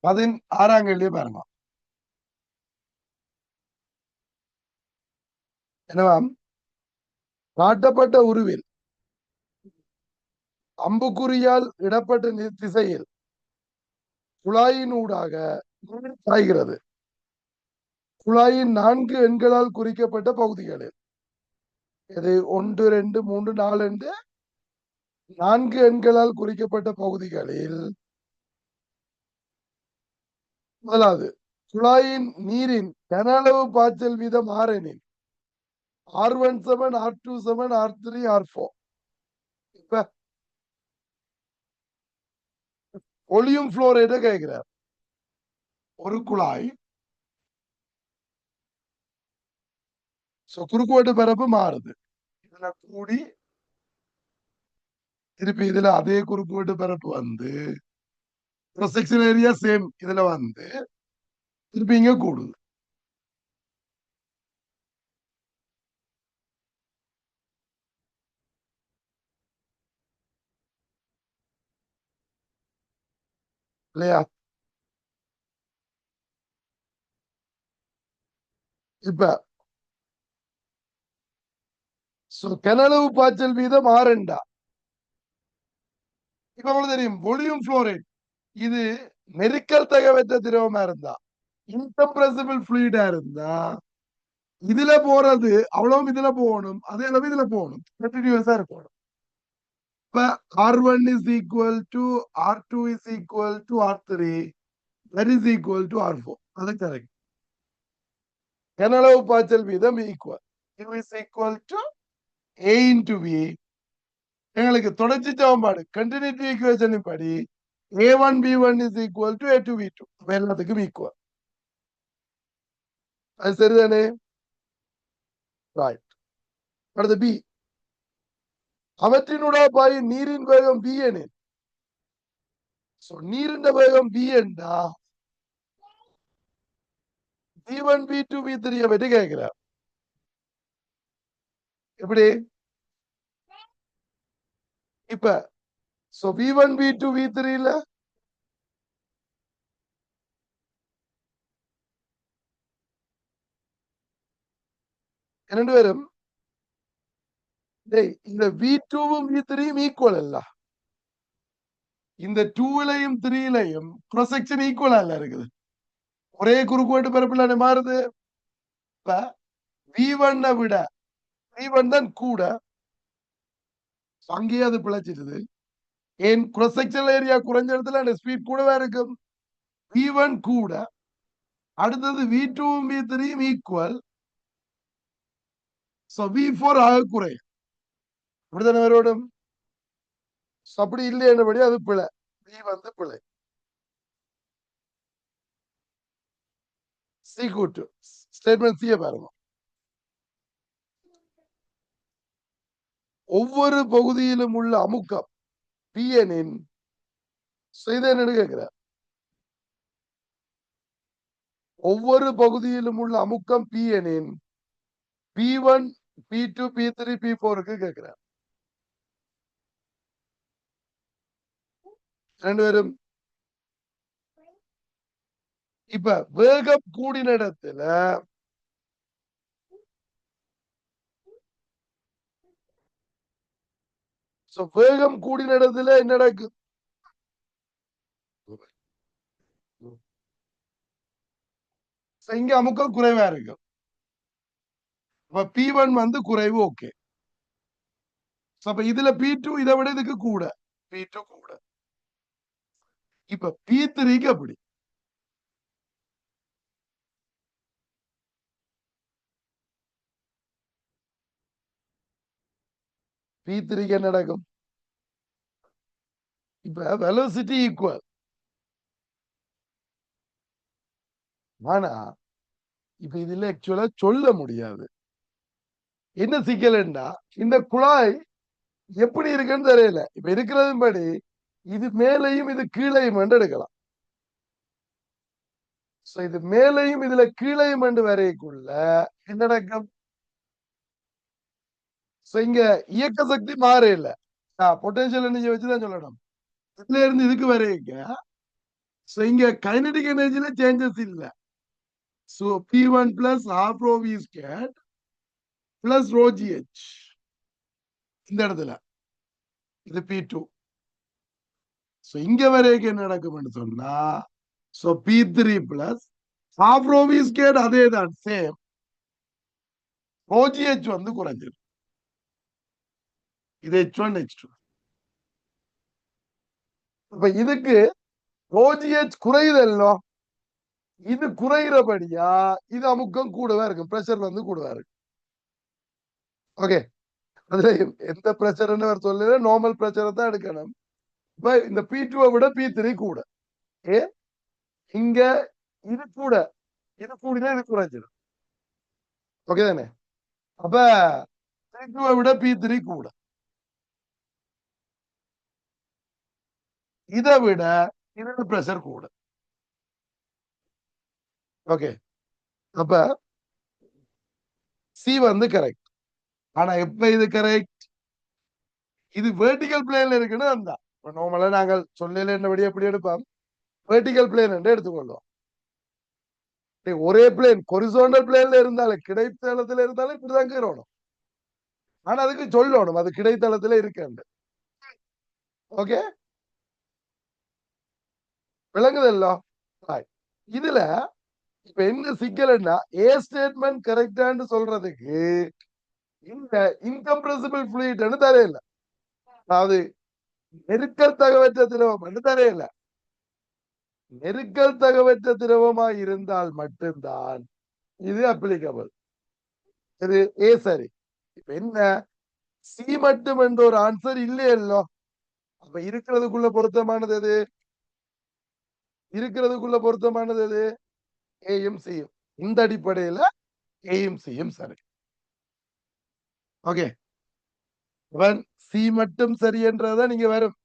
16ஆம் கேள்வியே பாருங்க. என்னவா? காட்டப்பட்ட உருவில் அம்புக்குறியால் இடப்பட்ட திசையில் குழாயின் ஊடாக நீர் பாய்கிறது. குழாயின் 4 எண்களால் குறிக்கப்பட்ட பகுதிகளில் இது 1 2 3 4 என்று 4 எண்களால் குறிக்கப்பட்ட பகுதிகளில் முதலாவது குழாயின் நீரின் கன அளவு பாய்ச்சல் வீதம் ஆரெனின் R17 R27 R3 R4. இப்ப ஒளியும் ஃப்ளோ ரேட்டை கேட்கிறார். ஒரு குழாய் குறுக்குவெட்டு பரப்பு மாறுது. இதுல கூடி திருப்பி இதுல அதே குறுக்குவெட்டு பரப்பு வந்து செக்ஷன் ஏரியா சேம் இதுல வந்து திருப்பி இங்க கூடுது. இல்லையா? இப்ப கனளவு பாய்ச்சல் வீதம் ஆரெண்டா. இப்ப உங்களுக்கு தெரியும் ஒளியும் ஃப்ளோ ரேட். இது நெருக்கல் தகவற்ற திரவமா இருந்தா, இன்கம்ப்ரெசிபிள் ஃப்ளூயிடா இருந்தா இதுல போறது அவ்வளவு இதுல போகணும், அதே அளவு இதுல போகணும், கண்டினியூஸா இருக்கணும். இப்ப R1 is equal to R2 is equal to R3 that is equal to R4. அது கரெக்ட். கனளவு பாய்ச்சல் வீதம் equal Q is equal to A into V. எங்களுக்கு தொடர்ச்சி சமன்பாடு கண்டினியூட்டி ஈக்குவேஷன் படி A1 B1 is equal to A2 B2 எல்லாத்துக்கும் equal. அது சரிதானே? ரைட். அடுத்து பி. அவற்றினூடா பாய் நீரின் வேகம் பி எனில் நீரின் வேகம் பி என்றா B1 B2 B3 பற்றி கேட்கிறார். எப்படி? இப்ப V1 V2 V3 ல ரெண்டு பேரும் இந்த V2வும் V3யும் ஈக்குவல் அல்ல. இந்த 2லையும் 3லையும் கிராஸ் செக்ஷன் ஈக்குவலா இல்ல இருக்குது. ஒரே குறுக்குவெட்டு பரப்புல மாறுது. இப்ப V1 விட V1 தான் கூட, அங்கேயே அது பிழைச்சிருது. ஏன் கிராஸ் செக்ஷன் ஏரியா குறைஞ்ச இடத்துல அந்த ஸ்பீட் கூடவே இருக்கும். V1 கூட, அடுத்தது V2வும் V3யும் ஈக்குவல். V4 ஆக குறையும். அப்படித்தானே வரோடும். அப்படி இல்லை என்றபடி அது பிழை. V வந்து பிழை. சி கூட்டு ஸ்டேட்மெண்ட் சிய பாருங்க. ஒவ்வொரு பகுதியிலும் உள்ள அமுக்கம் பிஎனின் செய்தேன்னு கேட்கிறார். ஒவ்வொரு பகுதியிலும் உள்ள அமுக்கம் பிஎனின் P1 P2 P3 P4க்கு கேட்கிறார். ரெண்டு பேரும் இப்ப வேகம் கூடின இடத்துல வேகம் கூடின இடத்துல என்ன நடக்கும்? இங்க அமுக்கம் குறைவா இருக்கும். P1 வந்து குறைவு. ஓகே. அப்ப இதுல P2 இதை விட இதுக்கு கூட. P2 கூட. இப்ப P3க்கு அப்படி P3க்கு என்ன நடக்கும்? இப்ப வெலோசிட்டி ஈக்குவல். ஆனா இப்ப இதுல ஆக்சுவலா சொல்ல முடியாது. என்ன சிக்கல்னா இந்த குழாய் எப்படி இருக்குன்னு தெரியல. இப்ப இருக்கிறது படி இது மேலையும் இது கீழையும் எடுக்கலாம். இது மேலையும் இதுல கீழையும் வரைக்குள்ள என்ன நடக்கும்? இங்க இயக்க சக்தி மாற இல்ல. பொட்டன்ஷியல் எனர்ஜி வச்சுதான் சொல்லணும். இதுல இருந்து இதுக்கு வரைக்க சோ இங்க கைனடிக் எனர்ஜில சேஞ்சஸ் இல்ல. So P1 plus half rho V squared plus rho GH இந்த இடத்துல இது P2. சோ இங்க வரைக்கும் என்ன நடக்கும்னு சொன்னா so P3 plus half rho V squared அதே தான் சேம். rho GH வந்து குறைஞ்சிடும். இது H1 H2. அப்ப இதுக்கு rho GH குறையுதல்லோ, இது குறைகிறபடியா இது அமுக்கம் கூடவா இருக்கும், பிரஷர் வந்து கூடவா இருக்கு. ஓகே, அதுல எந்த பிரஷர்னு அவர் சொல்லல, நார்மல் பிரஷரை தான் எடுக்கணும். இப்ப இந்த P2 விட P3 கூட, ஏ இங்க இது கூட, இது கூடினா இது குறைஞ்சிடும். ஓகே தானே? அப்ப P2 விட P3 கூட, இதை விட இதோட பிரஷர் கூட. ஓகே, அப்ப சி வந்து கரெக்ட். ஆனா எப்ப இது கரெக்ட், இது வெர்டிகல் பிளேன்ல இருக்குன்னு அந்த நார்மலா நாங்கள் சொல்லல என்னபடி எப்படி எடுப்போம், வெர்டிகல் பிளேன் என்று எடுத்துக்கொள்வோம். ஒரே பிளேன் ஹொரிசாண்டல் பிளேன்ல இருந்தாலும் கிடைத்தளத்துல இருந்தாலும் இப்படிதான் கீறணும். ஆனா அதுக்கு சொல்லணும் அது கிடைத்தளத்துல இருக்கு. ஓகே, விளங்குதல்லோ. இதுல இப்ப என்ன சிக்கல்னா, ஏ ஸ்டேட்மெண்ட் கரெக்டான்னு சொல்றதுக்கு இந்த இன்கம்ப்ரெசிபிள் ஃப்ளூயிட்னு தரையில, அதாவது நெருக்கல் தகவற்ற திரவம் தரையில. நெருக்கல் தகவற்ற திரவமா இருந்தால் மட்டும்தான் இது அப்ளிகபிள். இது ஏ சரி. இப்ப என்ன, சி மட்டும் என்ற ஒரு ஆன்சர் இல்லையல்லோ. அப்ப இருக்கிறதுக்குள்ள பொருத்தமானது எது, இருக்கிறதுக்குள்ள பொருத்தமானது எது, ஏயும் சியும். இந்த அடிப்படையில ஏயும் சியும் சரி. ஓகே, சி மட்டும் சரி என்றத நீங்க வரும்,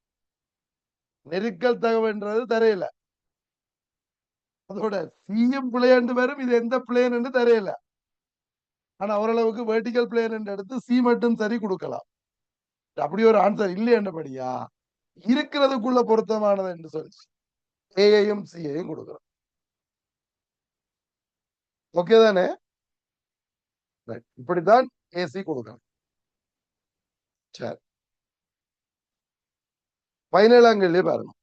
நெருக்கல் தகவன்றது தரையில, அதோட சியும் பிளேன் வரும், இது எந்த பிளேன் என்று தரையில. ஆனா ஓரளவுக்கு வெர்டிகல் பிளேன் என்று எடுத்து சி மட்டும் சரி கொடுக்கலாம். அப்படி ஒரு ஆன்சர் இல்லை என்றபடியா இருக்கிறதுக்குள்ள பொருத்தமானது என்று சொல்லி ஏயையும் சியையும் கொடுக்கிறோம். ஓகே தானே? இப்படித்தான் ஏசி கொடுக்கணும். சரி, 17ஆம் கேள்வி பாருங்க.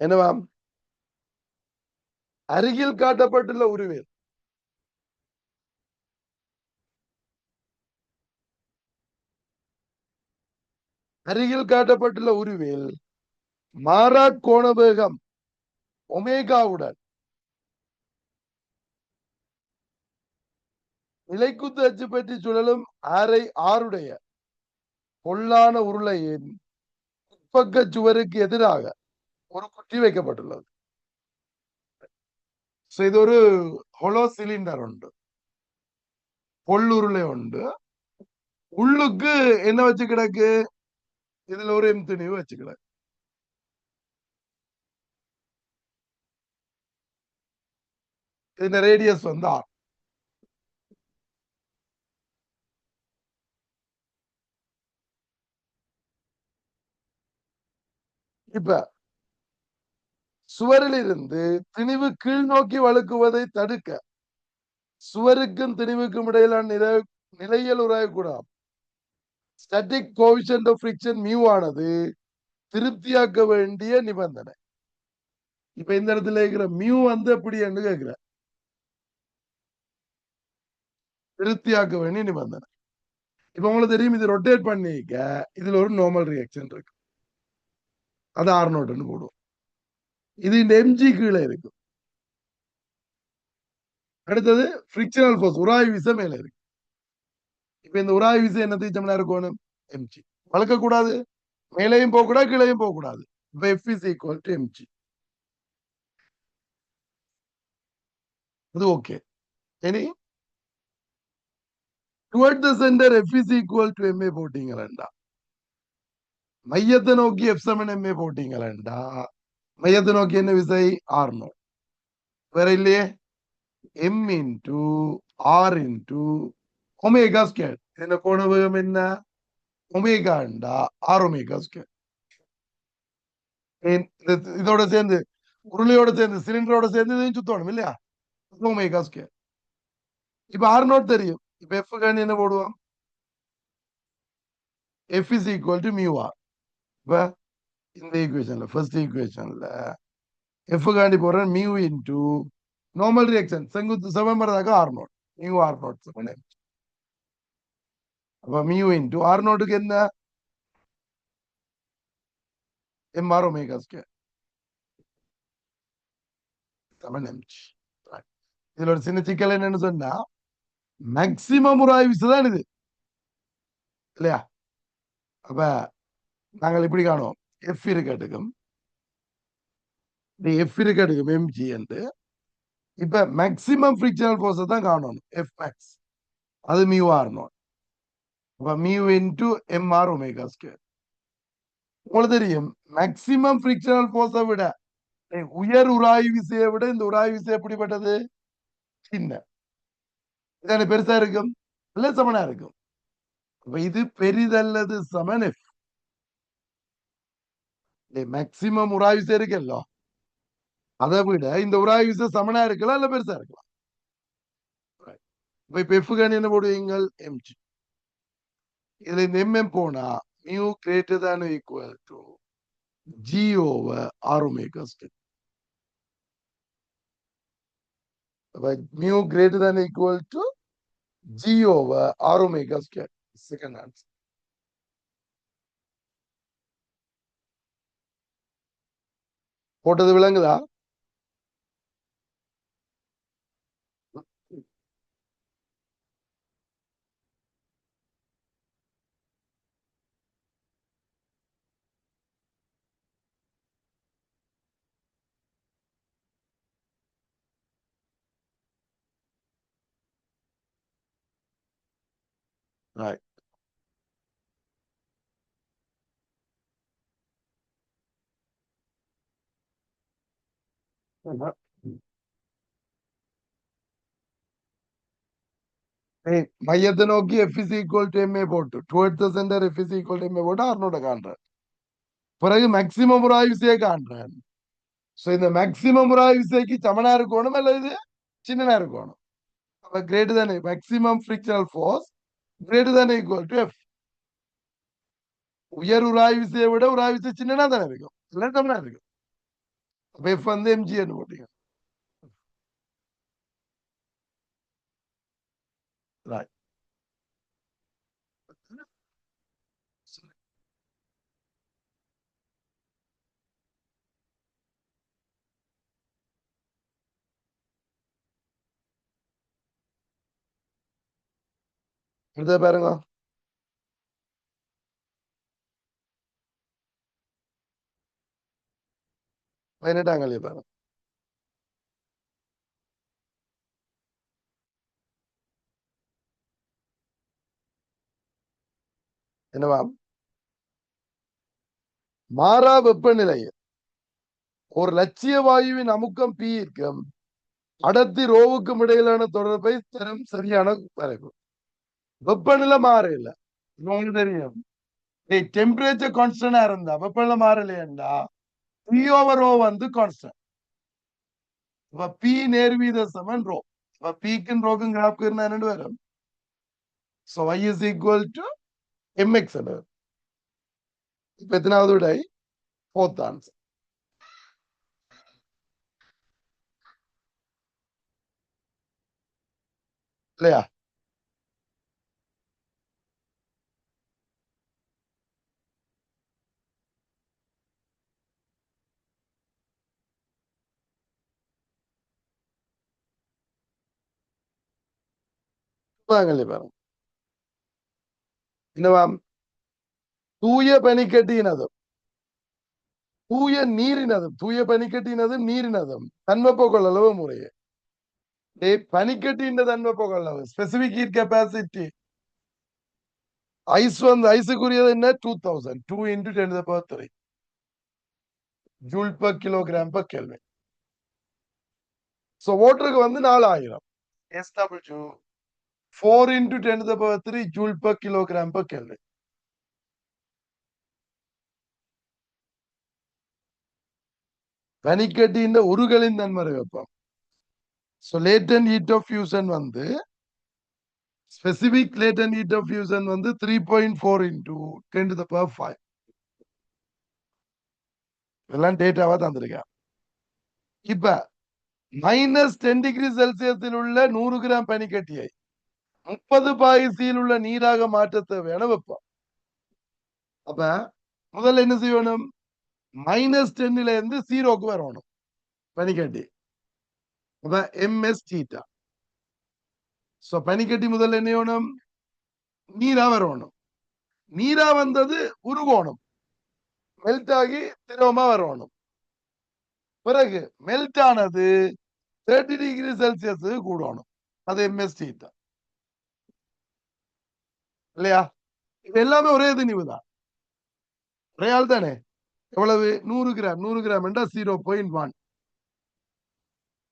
என்னவாம், அருகில் காட்டப்பட்டுள்ள உருவில் அருகில் காட்டப்பட்டுள்ள உருவில் மாறா கோணவேகம் ஒமேகாவுடன் நிலைக்குத்து அச்சு பற்றி சுழலும் ஆரை ஆறுடைய பொல்லான உருளையின் உட்பக்க சுவருக்கு எதிராக ஒரு குட்டி வைக்கப்பட்டுள்ளது. இது ஒரு ஹொலோ சிலிண்டர் உண்டு, பொல்லுருளை உண்டு. உள்ளுக்கு என்ன வச்சு கிடக்கு, இதுல ஒரு எம்துணிவு வச்சு கிடக்கு. இந்த ரேடியஸ் வந்து ஆர். இப்ப சுவரில் இருந்து திணிவு கீழ் நோக்கி வழுக்குவதை தடுக்க சுவருக்கும் திணிவுக்கும் இடையிலான நிலையியல் உராயக்கூடாது static coefficient of friction mu ஆனது திருப்தியாக்க வேண்டிய நிபந்தனை. இப்ப இந்த இடத்துல இருக்கிற மியூ வந்து எப்படி என்று கேட்கிற, திருப்தியாக்க வேண்டிய நிபந்தனை. இப்ப உங்களுக்கு தெரியும், இது ரொட்டேட் பண்ணிக்க இதுல ஒரு நார்மல் ரியாக்ஷன் இருக்கு, அது ஆர் நோட்னு போடுவோம். இது இந்த எம்ஜி கீழே இருக்கு. அடுத்தது ஃபிரிக்ஷனல் ஃபோர்ஸ், உராய் விசை மேல இருக்கு. இப்ப இந்த உராய் விசை என்ன தீச்சம்னா இருக்கணும், எம்ஜி. வளர்க்க கூடாது, மேலையும் போக கூடாது கீழையும் போக கூடாது. இப்ப F is equal to MG. அது ஓகே. இனி toward the centre F is equal to MA போட்டீங்களா, மையத்தை நோக்கி எஃப் சமன் எம்ஏ போட்டீங்களா, மையத்தை நோக்கி என்ன விசை, ஆர் நோட். வேற இல்லையே. m into R into omega square. என்ன கோண வேகம் என்ன? ஒமேகாண்டா ஆர் ஒமேகா ஸ்கொயர். இதோட சேர்ந்து உருளையோட சேர்ந்து சிலிண்டரோட சேர்ந்து இதையும் சுத்தணும் இல்லையா? Omega square. இப்ப ஆர் நோட் தெரியும். இப்ப எஃப் காண்டி என்ன போடுவோம்? F is equal to mu R. இப்ப இந்த ஈக்குவேஷன்ல ஃபர்ஸ்ட் ஈக்குவேஷன்ல எஃப் காண்டி போடுறேன் மியூ இன்டு நார்மல் ரியாக்ஷன் செங்குத்து சமம் வரதாக R nought mu R nought சமம். அப்ப மியூ இன்டு ஆர் நோட்டுக்கு என்ன? எம் ஆர் ஒமேகா ஸ்கொயர் சமம் எம்ஜி. இதுல ஒரு சின்ன சிக்கல் என்னன்னு சொன்னா மேக்சிமம் உராய்வு விசை தான் இது இல்லையா? அப்ப நாங்கள் இப்படி காணுவோம். எஃப் இருக்கட்டுக்கும் எஃப் இருக்கட்டுக்கும் எம்ஜி என்று. இப்ப மேக்சிமம் ஃபிரிக்ஷனல் ஃபோர்ஸ் தான் காணணும். எஃப் மேக்ஸ் அது மியூ ஆர் நோட். அப்ப mu into M R omega square. உங்களுக்கு தெரியும் மேக்சிமம் ஃபிரிக்ஷனல் ஃபோர்ஸை விட உயர் உராய்வு விசையை விட இந்த உராய்வு விசை எப்படிப்பட்டது? சின்ன. இதான பெருசா இருக்கும் இல்ல சமனா இருக்கும். அப்ப இது பெரிதல்லது சமன் எஃப். மேக்சிமம் உராய்வு விசை இருக்குல்ல, அதை விட இந்த உராய்வு விசை சமனா இருக்கலாம் இல்ல பெருசா இருக்கலாம். இப்ப எஃப் காணி என்ன போடுவீங்கள்? எம்ஜி. இதுல இந்த எம்எம் போனா mu greater than or equal to g over r omega square. அப்ப mu greater than or equal to g over r omega square. Second answer. போட்டது விளங்குதா? Right. மையத்தை நோக்கி F is equal to MA போட்டு towards the centre F is equal to MA போட்டு ஆர்னோட காண்றேன். பிறகு maximum உராய்வு விசையை காண்றேன். சோ இந்த மேக்சிமம் உராய்வு விசைக்கு சமனா இருக்கணும் அல்ல இது சின்னனா இருக்கணும். அப்ப greater than maximum frictional force greater than equal to F. உயர் உராய்வு விசையை விட உராய்வு விசை சின்னனா தானே இருக்கும் இல்ல சமனா இருக்கும். அப்ப எஃப் வந்து எம்ஜி போட்டீங்க. Right. அடுத்த பாருங்க. பதினெட்டாங்க பாருங்க. என்னவா? மாறா வெப்பநிலையில் ஒரு லட்சிய வாயுவின் அமுக்கம் பி இருக்கும் அடர்த்தி ரோவுக்கும் இடையிலான தொடர்பை தரும் சரியான வரைவு. வெப்பநிலை மாற இல்ல உங்களுக்கு தெரியும். டெம்பரேச்சர் கான்ஸ்டன்டா இருந்தா வெப்பநிலை மாறலையா பி ஓவர் ரோ வந்து கான்ஸ்டன்ட். இப்ப பி நேர்வீத சமன் ரோ. இப்ப பிக்கும் ரோக்கும் கிராஃப்க்கு இருந்தா ரெண்டு வரும். So y is equal to mx. இப்ப எத்தனாவது விடை? ஃபோர்த் ஆன்சர் இல்லையா? பாருங்க. என்னவாம்? தூய பனிக்கட்டியினதும் தூய நீரினதும் தூய பனிக்கட்டியினதும் நீரினதும் தன்வெப்ப கொள்ளளவு முறையே. பனிக்கட்டியின் தன்வெப்ப கொள்ளளவு ஸ்பெசிபிக் ஹீட் கெப்பாசிட்டி ஐஸ் வந்து ஐஸுக்குரியது என்ன? 2000 2 into 10 to the power 3 joule per kilogram per Kelvin. So வாட்டருக்கு வந்து 4000. SW 4 into 10 to the power 3 joule per kilogram per Kelvin. பனிக்கட்டியின் உருகலின் தன்மறை வெப்பம். So latent heat of fusion வந்து specific latent heat of fusion வந்து 3.4 into 10 to the power 5. இதெல்லாம் டேட்டாவா தந்திருக்கேன். இப்ப -10 degree செல்சியஸில் உள்ள 100 gram பனிக்கட்டியை 30 பாய்சியில் உள்ள நீராக மாற்ற தேவையான வெப்பம். அப்ப முதல்ல என்ன செய்யணும்? -10ல இருந்து 0க்கு வரணும் பனிக்கட்டி. அப்ப MS தீட்டா. சோ பனிக்கட்டி முதல்ல என்ன செய்யணும்? நீரா வரணும். நீரா வந்தது உருகோணம், மெல்ட் ஆகி திரவமா வரணும். பிறகு மெல்ட் ஆனது 30 டிகிரி செல்சியஸ் கூடணும். அது MS தீட்டா இல்லையா? இது எல்லாமே ஒரே திணிவு தான், ஒரே ஆள் தானே. எவ்வளவு? 100 கிராம். 100 கிராம் என்றா 0.1.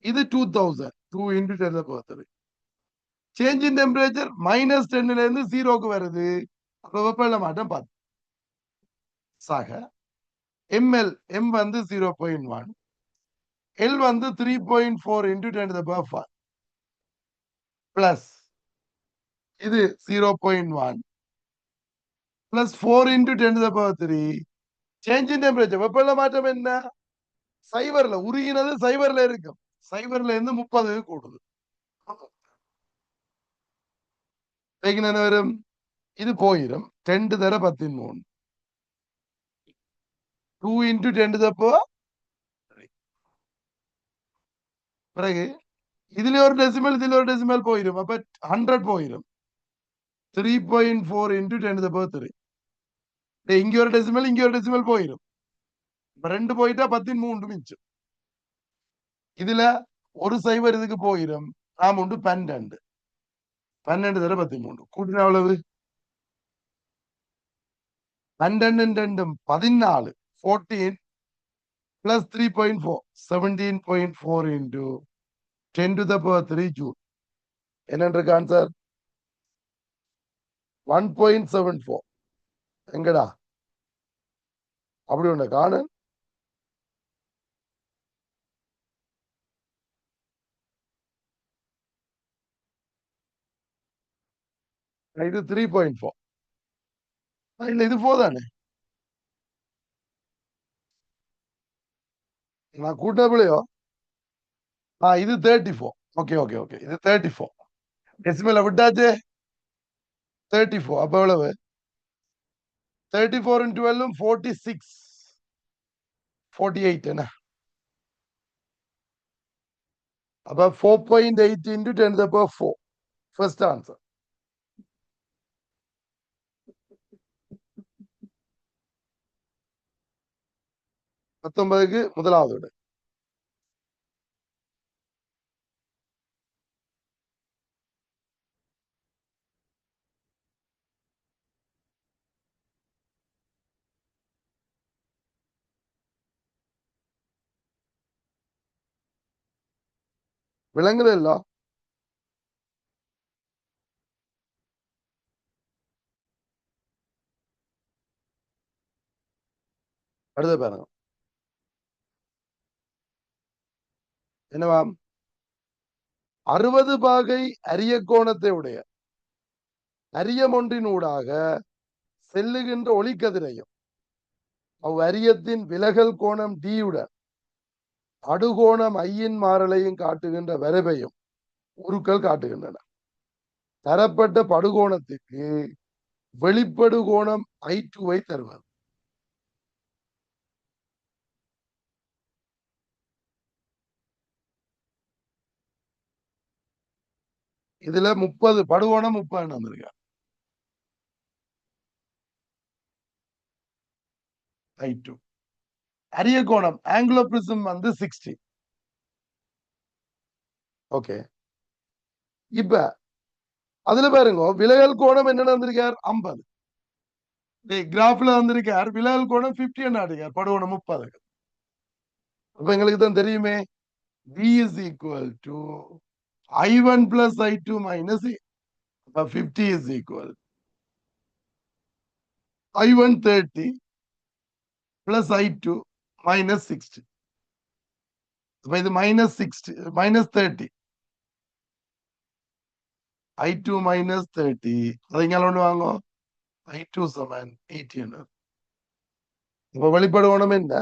இது 2000. 2 into 10 to the power 3. Change in temperature -10ல இருந்து 0க்கு வருது. அப்ப வெப்பநிலை மாற்றம் 10. சாக ml m வந்து 0.1, L வந்து 3.4 into 10 to the power 5 plus இது 0.1 plus 4 into 10 to the power 3. Change in temperature வெப்பநிலை மாற்றம் என்ன? சைபர்ல உருகினது சைபர்ல இருக்கும். சைபர்ல இருந்து 30 கூடுது. என்ன வரும்? இது போயிடும். 10 தர 13. 2 into 10 to the power 3. பிறகு இதுல ஒரு டெசிமல், இதுல ஒரு டெசிமல் போயிடும். அப்ப 100 போயிடும். 3.4 into 10 to the power 3. இங்க ஒரு டெசிமல், இங்க ஒரு டெசிமல் போயிடும். ரெண்டு போயிட்டா 13 மிச்சம். இதுல ஒரு சைபர் இதுக்கு போயிடும். நாம் உண்டு 12. 12 தர 13 கூட்டினா எவ்வளவு? 12 14. 14 plus 3.4 17.4 into 10 to the power 3 joule. என்ன இருக்கு ஆன்சர்? 1.74. எங்கடா அப்படி ஒண்ணு காணு. இது 3.4. இல்ல இது 4 தானே. நான் கூட்டபிளையோ? இது 34. ஓகே ஓகே ஓகே, இது 34. டெசிமல விட்டாச்சு. 34 அப்ப எவ்வளவு? 34 into 12 46. 48 என்ன? அப்ப 4.8 into 10 to the power 4. First answer. பத்தொன்பதுக்கு முதலாவது விட. விளங்குது இல்ல? அடுத்த பாருங்க. என்னவாம்? 60 பாகை அரிய கோணத்தை உடைய அரியம் ஒன்றினூடாக செல்லுகின்ற ஒளிக்கதிரையும் அவ்வரியத்தின் விலகல் கோணம் D உடன் அடுகோணம் ஐயின் மாறலையும் காட்டுகின்ற வரைவையும் உருக்கள் காட்டுகின்றன. தரப்பட்ட படுகோணத்துக்கு வெளிப்படு கோணம் I2 தருவது. இதுல 30 படுகோணம் 30 வந்திருக்க. I2 அரிய கோணம் ஆங்குலோ பிரிசம் வந்து 60. ஓகே, இப்ப அதுல பாருங்க விலகல் கோணம் என்ன வந்திருக்கார்? 50. கிராஃப்ல வந்திருக்கார் விலகல் கோணம் 50 என்ன படுகோணம் 30. அப்ப எங்களுக்கு தான் தெரியுமே V is equal to I1 plus I2 minus A. 50 is equal I1 30 plus I2 minus 60. So இது minus 60, minus 30. I2 minus 30. அதை இங்க கொண்டு வாங்க. I2 சமன் 1800. இப்ப வெளிப்படுவணும் என்ன?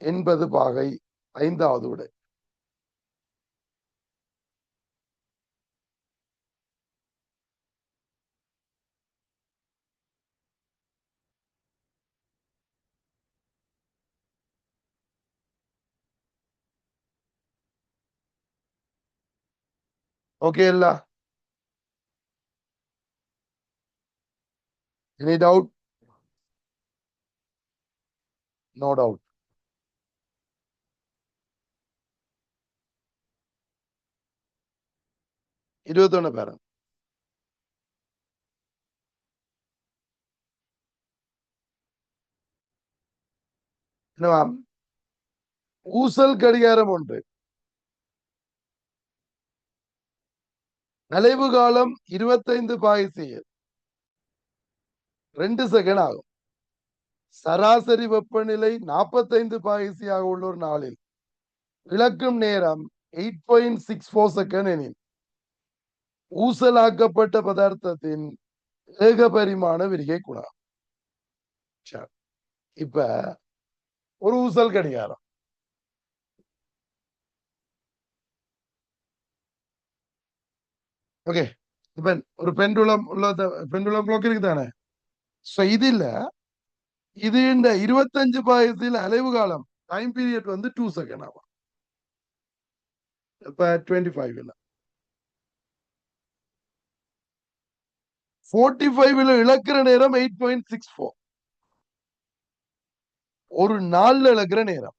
80 பாகை 5வது விடை. ஓகே இல்ல? Any doubt? No doubt. இருபத்தொன்னு பேரு. என்னவா? ஊசல் கடிகாரம் ஒன்று. அலைவு காலம் 25 பாய்சியல் 2 செகண்ட் ஆகும். சராசரி வெப்பநிலை 45 பாய்சியாக உள்ள ஒரு நாளில் இழக்கும் நேரம் 8.64 செகண்ட் எனில் ஊசலாக்கப்பட்ட பதார்த்தத்தின் ஏக பரிமாண விரிகை குணம். இப்ப ஒரு ஊசல் கடிகாரம். ஓகே, இப்ப ஒரு பெண்டுலம் உள்ள பெண்டுலம் கிளாக் இருக்குதானே? இதுல இது இந்த 25 பாயத்தில் அலைவு காலம் டைம் பீரியட் வந்து 2 செகண்ட் ஆகும். இப்ப 25 இல்ல 45 இழக்கிற நேரம் 8.64. ஒரு நாள்ல இழக்கிற நேரம்.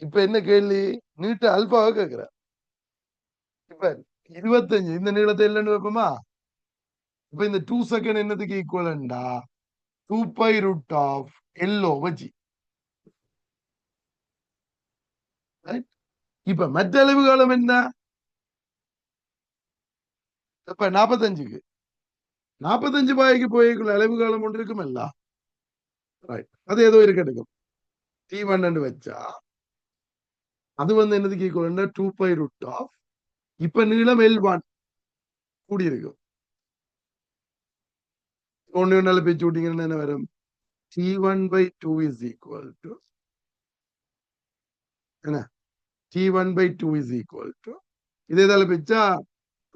இப்ப என்ன கேள்வி? நீட்ட அல்பாவை கேட்கிற. இப்ப 25 இந்த நீளத்தை இல்லைன்னு வைப்போமா? இப்ப இந்த 2 செகண்ட் என்னதுக்கு ஈக்குவலண்டா 2 பை ரூட் ஆஃப் L/G. இப்ப மற்ற அளவு காலம் என்ன? இப்ப 45க்கு 45 பாய்க்கு போய்க்குள்ள அளவு காலம் ஒன்று இருக்குமல்ல. அது ஏதோ இருக்கட்டும். T1 வச்சா அது வந்து என்னதுக்கு ஈக்குவலண்டா 2 பை ரூட் ஆஃப். இப்ப நீளம் L1 கூடி இருக்கும். ஒன்னு பேச்சு விட்டீங்கன்னா என்ன வரும்? T1 by 2 is equal to என்ன? T1 by 2 is equal to இதே தால பிச்சா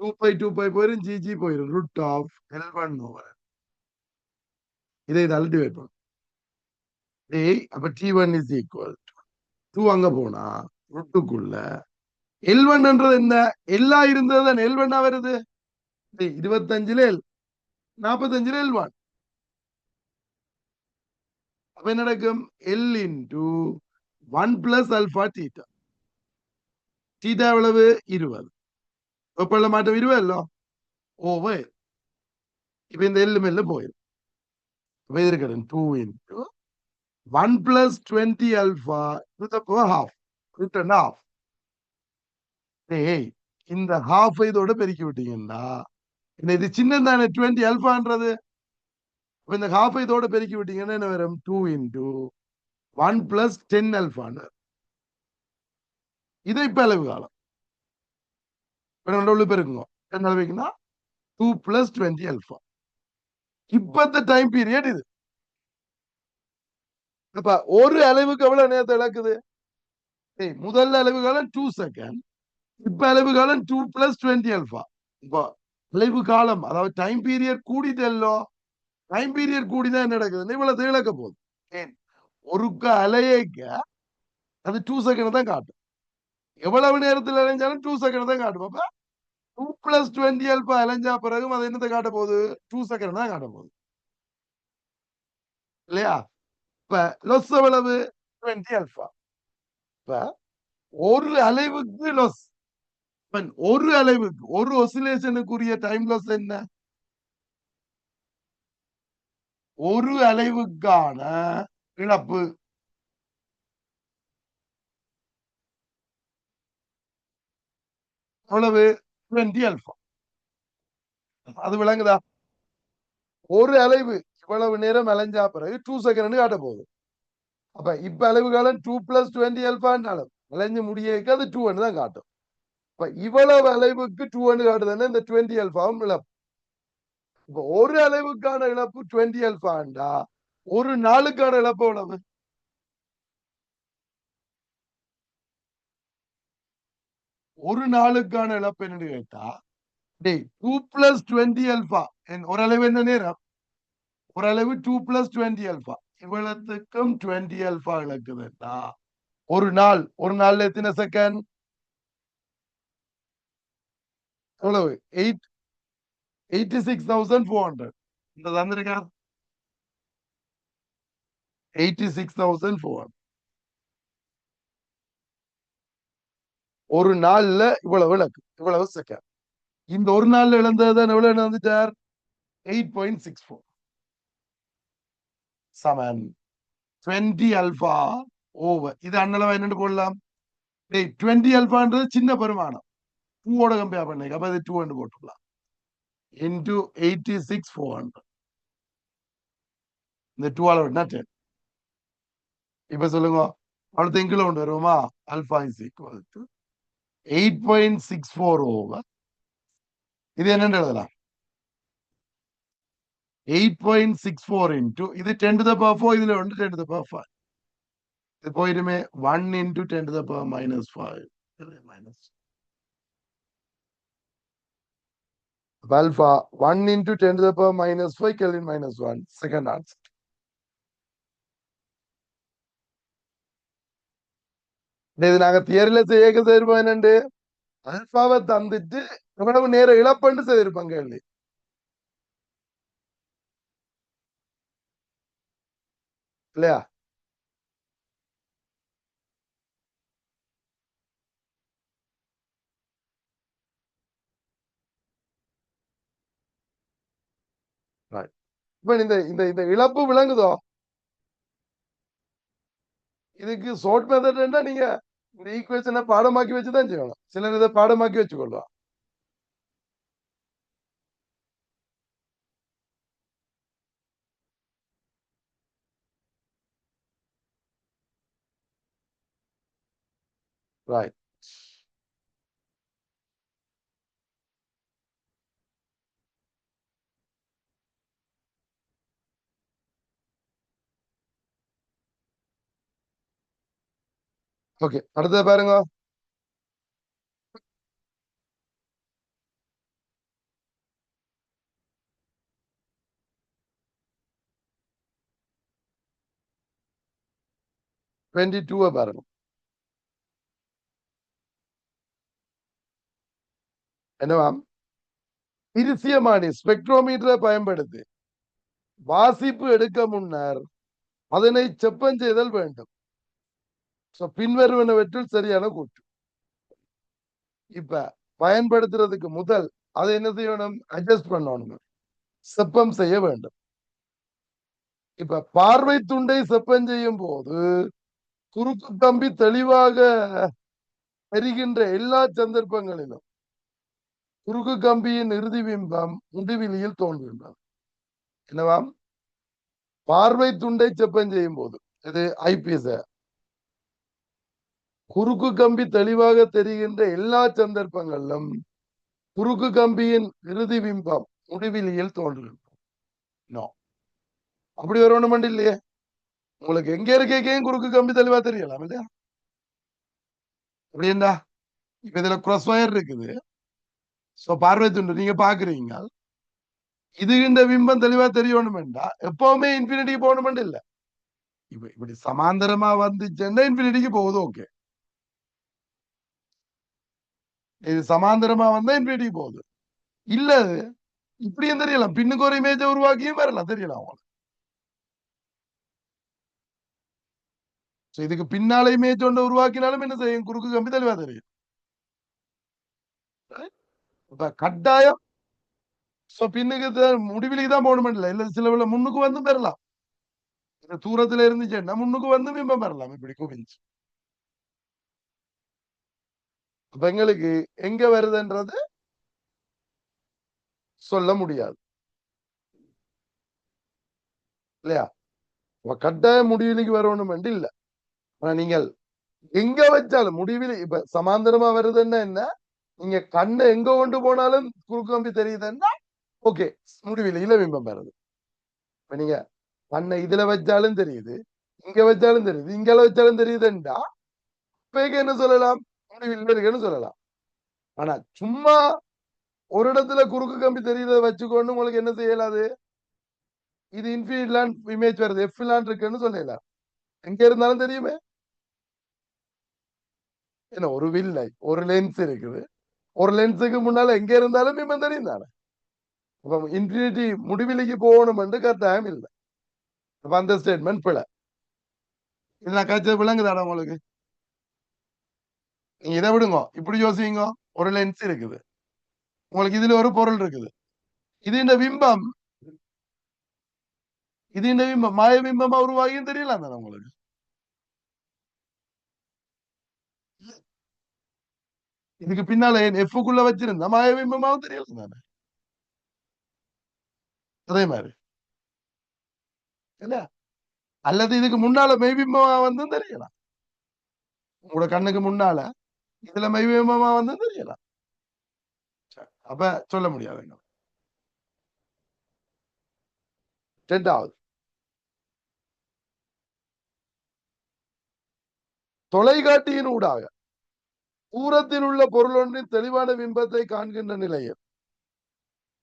2 பை போயிரும், GG போயிரும், ரூட் ஆஃப் L1 ஓவர். இதை இதால டிவைட் பண்ணும். அப்ப T1 is equal to 2 அங்க போனா ரூட்டுக்குள்ள L1 என்றது என்ன? எல்லா இருந்தது L1 வருது. 25 45 L1. அப்ப என்ன நடக்கும்? L into 1 plus alpha theta. Theta எவ்வளவு? 20. வெப்பநிலை மாற்றம் 20 ஓவர். இப்ப இந்த எல்லுமெல்ல போயிடும். இருக்கட்டும் 2 into 1 plus 20 alpha to the power half. root and half. இந்த half இதோட பெருக்கி விட்டீங்கன்னா இது சின்னதானே 20 alphaன்றது. இந்த half இதோட பெருக்கி விட்டீங்கன்னா என்ன வரும்? 2 into 1 plus 10 alpha. இது இப்ப அளவு காலம். பெருக்குங்க. என்ன அளவுக்குன்னா 2 plus 20 alpha. இப்பத்த டைம் பீரியட் இது. அப்ப ஒரு அளவுக்கு எவ்வளவு நேரத்தை இழக்குது? முதல் அளவு காலம் 2 செகண்ட். இப்ப அளவு காலம் 2 plus 20 alpha. இப்போ அளவு காலம் அதாவது டைம் பீரியட் கூடிட்டல்லோ. டைம் பீரியட் கூடிதான் என்ன நடக்குது? இவ்வளவு இழக்க போகுது. ஒருக்க அலையக்க அது 2 செகண்ட் தான் காட்டும். எவ்வளவு நேரத்தில் அலைஞ்சாலும் 2 செகண்ட் தான் காட்டும். அப்ப 2 plus 20 alpha அலைஞ்சா பிறகும் அது என்னத்தை காட்ட போகுது? 2 செகண்ட் தான் காட்ட போகுது இல்லையா? இப்ப லொஸ் எவ்வளவு? 20 alpha. இப்ப ஒரு அலைவுக்கு லொஸ், ஒரு அலைவுக்கு ஒரு ஒசிலேஷனுக்குரிய டைம் லாஸ் என்ன? ஒரு அலைவுக்கான இழப்பு எவ்வளவு 20 அல்பா. அது விளங்குதா? ஒரு அலைவு இவ்வளவு நேரம் அலைஞ்சா பிறகு 2 செகண்ட் காட்ட போகுது. அப்ப இப்ப அளவு காலம் 2 பிளஸ் 20 அல்பான்னாலும் அலைஞ்சு முடியக்கு அது 2 தான் காட்டும். இப்ப இவ்வளவு அலைவுக்கு 2 காட்டுதுன்னா இந்த 20 அல்பாவும் இழப்பு. இப்ப ஒரு அலைவுக்கான இழப்பு 20 அல்பாண்டா ஒரு நாளுக்கான இழப்பு எவ்வளவு? ஒரு நாளுக்கான இழப்பு என்னன்னு கேட்டா 2 பிளஸ் 20 அல்பா. ஒரு அளவு என்ன நேரம்? ஒரு அளவு 2 பிளஸ் 20 அல்பா. இவ்வளவுக்கும் 20 அல்பா இழக்குதுண்டா ஒரு நாள்ல எத்தனை செகண்ட்? எவ்வளவு? 86,400. இந்த தந்திருக்கா? 86,400. ஒரு நாள்ல இவ்வளவு இலக்கு, இவ்வளவு செகண்ட். இந்த ஒரு நாள்ல இழந்ததுதான் எவ்வளவு இழந்துட்டார்? 8.64 சமன் 20 அல்பா ஓவர். இது அண்ணளவா என்னன்னு போடலாம்? 20 அல்பான்றது சின்ன பெருமானம். 2 ஓட கம்பேர் பண்ணி அப்ப அது 2 போட்டுக்கலாம். இன்டூ 86,400. இந்த 2 ஆல விட்டா 10. இப்ப சொல்லுங்க, அடுத்த இங்கில கொண்டு வருவோமா? Alpha is equal to 8.64 over. இது என்னன்னு எழுதலாம்? 8.64 இன்டூ இது 10 to the power 4. இதுல வந்து 10 to the power 5. இது போயிடுமே 1 into 10 to the power minus 5. Minus alpha 1 into 10 to the power minus 5 Kelvin minus 1. Second answer. இது நாங்க தியரியில செய்ய செய்திருப்போம் என்னண்டு அல்பாவை தந்துட்டு எவ்வளவு நேரம் இழப்புன்னு செய்திருப்பாங்க கேள்வி. இல்லையா? இப்ப இந்த இந்த இந்த இழப்பு விளங்குதோ? இதுக்கு ஷார்ட் மெத்தட்னா நீங்க இந்த ஈக்குவேஷனை பாடமாக்கி வச்சுதான் செய்யணும். சிலர் இதை பாடமாக்கி வச்சுக்கொள்ளுவா. ரைட். ஓகே, அடுத்தது பாருங்க. டுவெண்ட்டி டூவை பாருங்க. என்னவாம்? இருசியமானி ஸ்பெக்ட்ரோமீட்டரை பயன்படுத்தி வாசிப்பு எடுக்க முன்னர் அதனை செப்பம் செய்தல் வேண்டும். பின்வருவனவற்றில் சரியான கூற்று. இப்ப பயன்படுத்துறதுக்கு முதல் அதை என்ன செய்யணும்? அட்ஜஸ்ட் பண்ணணும், செப்பம் செய்ய வேண்டும். இப்ப பார்வை துண்டை செப்பம் செய்யும் போது குறுக்கு கம்பி தெளிவாக தெரிகின்ற எல்லா சந்தர்ப்பங்களிலும் குறுக்கு கம்பியின் இறுதி பிம்பம் முடிவிலியில் தோன்றுகின்றது. என்னவாம்? பார்வை துண்டை செப்பம் செய்யும் போது இது ஐபிஎஸ் குறுக்கு கம்பி தெளிவாக தெரிகின்ற எல்லா சந்தர்ப்பங்களிலும் குறுக்கு கம்பியின் இறுதி பிம்பம் முடிவிலியில் தோன்றுகின்றது. அப்படி வரணும் இல்லையே. உங்களுக்கு எங்க இருக்கேன் குறுக்கு கம்பி தெளிவா தெரியலாம் இல்லையா? அப்படின்னா இப்ப இதுல கிராஸ் வயர் இருக்குது. பார்வை துண்டு நீங்க பாக்குறீங்க. இது இந்த பிம்பம் தெளிவா தெரியணும்டா எப்பவுமே இன்ஃபினிட்டி போகணும் இல்ல. இப்படி சமாந்தரமா வந்துச்சுன்னா இன்ஃபினிட்டிக்கு போகுது. ஓகே, இது சமாந்தரமா வந்தா இன்ஃபினிட்டிக்கு போகுது. இல்ல இப்படியும் தெரியலாம், பின்னுக்கு ஒரு இமேஜை உருவாக்கியும் வரலாம், தெரியலாம் உங்களுக்கு. இதுக்கு பின்னால இமேஜ் ஒன்று உருவாக்கினாலும் என்ன செய்யும்? குறுக்கு கம்பி தெளிவா தெரியும். கட்டாயம் பின்னுக்கு முடிவிலுக்கு தான் போகணும் இல்ல, சில வேளை முன்னுக்கு வந்து பெறலாம். தூரத்துல இருந்துச்சுன்னா முன்னுக்கு வந்து பிம்பம் பெறலாம். இப்படி குவிஞ்சு அப்ப எங்களுக்கு எங்க வருதுன்றது சொல்ல முடியாது இல்லையா? கட்டாய முடிவிலிக்கு வரணும் என்று இல்ல. ஆனா நீங்கள் எங்க வச்சாலும் முடிவில் இப்ப சமாந்தரமா வருதுன்னா என்ன, நீங்க கண்ணை எங்க கொண்டு போனாலும் குறுக்கு கம்பி தெரியுதுன்னா ஓகே, முடிவிலியில பிம்பம் வருது. இப்ப நீங்க கண்ணை இதுல வச்சாலும் தெரியுது, இங்க வச்சாலும் தெரியுது, இங்க வச்சாலும் தெரியுதுன்றா இப்ப என்ன சொல்லலாம், முடிவிலியில இருக்குன்னு சொல்லலாம். ஆனா சும்மா ஒரு இடத்துல குறுக்கு கம்பி தெரியுதை வச்சுக்கொண்டு உங்களுக்கு என்ன செய்யலாது, இது இன்ஃபினிட் இமேஜ் வருது, எஃப் இருக்குன்னு சொல்லலாம். எங்க இருந்தாலும் தெரியுமே. என்ன ஒரு வில்லை ஒரு லென்ஸ் இருக்குது, ஒரு லென்ஸுக்கு முன்னால எங்க இருந்தாலும் பிம்பம் தெரியும் தானே. அப்ப இன்ஃபினிட்டி முடிவிலிக்கு போகணும் என்று கட்டாயம் இல்லை. அப்ப அந்த ஸ்டேட்மெண்ட் பிழை. இது நான் கழிச்சது விளங்குதாடா உங்களுக்கு? நீங்க இதை விடுங்க, இப்படி யோசிங்க. ஒரு லென்ஸ் இருக்குது, உங்களுக்கு இதுல ஒரு பொருள் இருக்குது, இது இந்த பிம்பம், இது இந்த பிம்பம் மாய பிம்பமா உருவாகியும் தெரியலாம் தானே உங்களுக்கு. இதுக்கு பின்னால எஃப்க்குள்ள வச்சிருந்தா மாய பிம்பமாவும் தெரியலாம் தானே. அதே மாதிரி இல்ல, அல்லது இதுக்கு முன்னால மெய்பிம்பமா வந்து தெரியலாம். உங்களோட கண்ணுக்கு முன்னால இதுல மெய்பிம்பமா வந்து தெரியலாம். அப்ப சொல்ல முடியாதுங்க. இரண்டாவது, தொலைக்காட்டியின் ஊடாக தூரத்தில் உள்ள பொருள் ஒன்றின் தெளிவான பிம்பத்தை காண்கின்ற நிலையில்